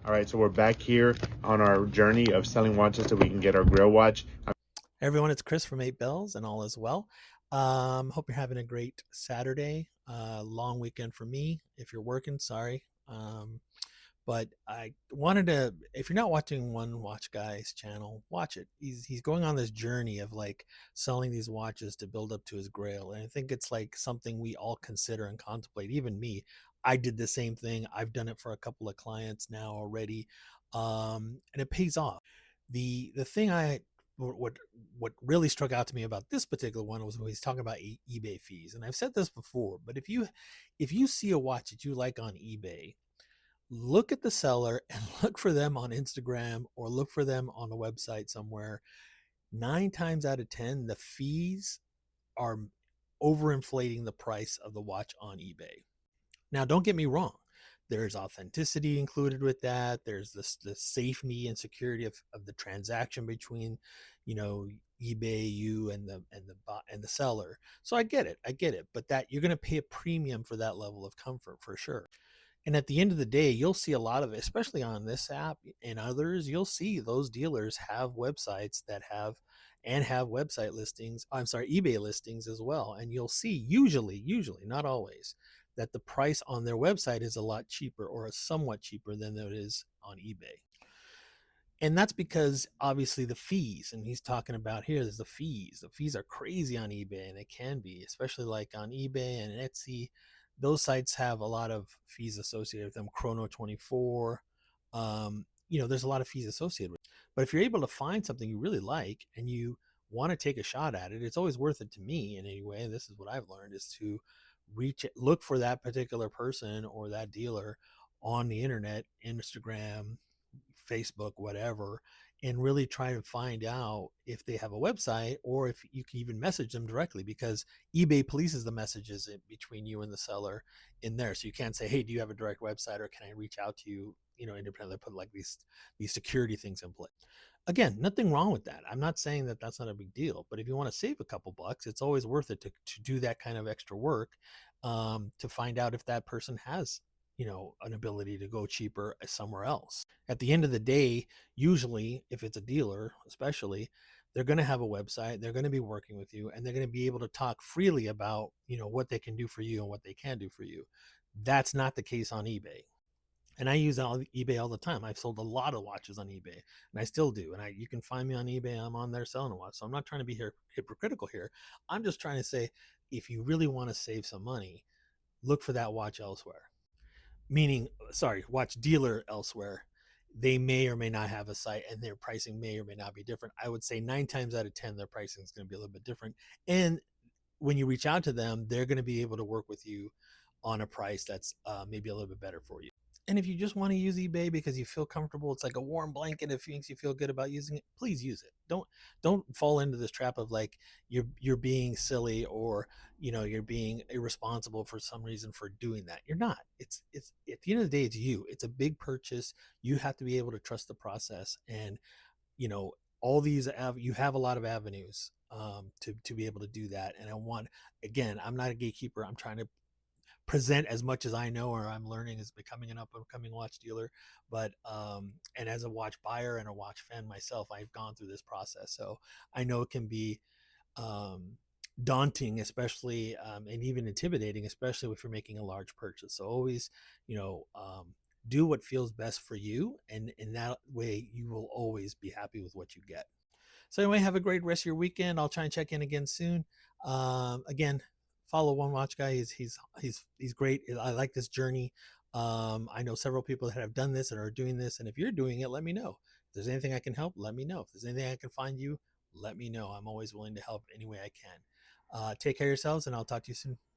All right, so we're back here on our journey of selling watches so we can get our Grail watch. Hey everyone, it's Chris from Eight Bells, and all is well. Hope you're having a great Saturday. Long weekend for me. If you're working, sorry. But I wanted to, if you're not watching One Watch Guy's channel, watch it. He's going on this journey of like selling these watches to build up to his Grail, and I think it's like something we all consider and contemplate. Even me, I did the same thing. I've done it for a couple of clients now already, and it pays off. The thing I what what really struck out to me about this particular one was when he's talking about eBay fees. And I've said this before, but if you see a watch that you like on eBay, look at the seller and look for them on Instagram or look for them on a website somewhere. 9 times out of 10, the fees are overinflating the price of the watch on eBay. Now, don't get me wrong. There's authenticity included with that. There's this the safety and security of the transaction between, you know, eBay, you and the seller. So I get it. I get it. But that you're going to pay a premium for that level of comfort for sure. And at the end of the day, you'll see a lot of it, especially on this app and others. You'll see those dealers have websites that have website listings. I'm sorry, eBay listings as well. And you'll see usually, not always, that the price on their website is a lot cheaper or somewhat cheaper than it is on eBay. And that's because obviously the fees, and he's talking about here, there's the fees. The fees are crazy on eBay, and it can be, especially like on eBay and Etsy. Those sites have a lot of fees associated with them. Chrono 24, there's a lot of fees associated with it. But if you're able to find something you really like and you want to take a shot at it, it's always worth it to me in any way. This is what I've learned is to look for that particular person or that dealer on the internet, Instagram, Facebook, whatever, and really try to find out if they have a website or if you can even message them directly, because eBay polices the messages between you and the seller in there. So you can't say, "Hey, do you have a direct website, or can I reach out to you?" Independently, put like these security things in place. Again, nothing wrong with that. I'm not saying that that's not a big deal, but if you want to save a couple bucks, it's always worth it to do that kind of extra work, to find out if that person has an ability to go cheaper somewhere else. At the end of the day, usually if it's a dealer especially, they're going to have a website, they're going to be working with you, and they're going to be able to talk freely about what they can do for you and what they can do for you. That's not the case on eBay. And I use eBay all the time. I've sold a lot of watches on eBay, and I still do. And you can find me on eBay. I'm on there selling a watch. So I'm not trying to be hypocritical here. I'm just trying to say, if you really want to save some money, look for that watch elsewhere. Meaning, sorry, watch dealer elsewhere. They may or may not have a site, and their pricing may or may not be different. I would say 9 times out of 10, their pricing is going to be a little bit different. And when you reach out to them, they're going to be able to work with you on a price that's maybe a little bit better for you. And if you just want to use eBay because you feel comfortable, it's like a warm blanket. If it makes you feel good about using it, please use it. Don't fall into this trap of like you're being silly, or you're being irresponsible for some reason for doing that. You're not. It's at the end of the day, it's you. It's a big purchase. You have to be able to trust the process, and you know all these you have a lot of avenues to be able to do that. And again, I'm not a gatekeeper. I'm trying to present as much as I know or I'm learning as becoming an up and coming watch dealer. But and as a watch buyer and a watch fan myself, I've gone through this process, so I know it can be um, daunting, especially and even intimidating, especially if you're making a large purchase. So always, you know, do what feels best for you, and in that way, you will always be happy with what you get. So anyway, have a great rest of your weekend. I'll try and check in again soon. Again, follow One Watch Guy. He's great. I like this journey. I know several people that have done this and are doing this. And if you're doing it, let me know. If there's anything I can help, let me know. If there's anything I can find you, let me know. I'm always willing to help any way I can. Take care of yourselves, and I'll talk to you soon.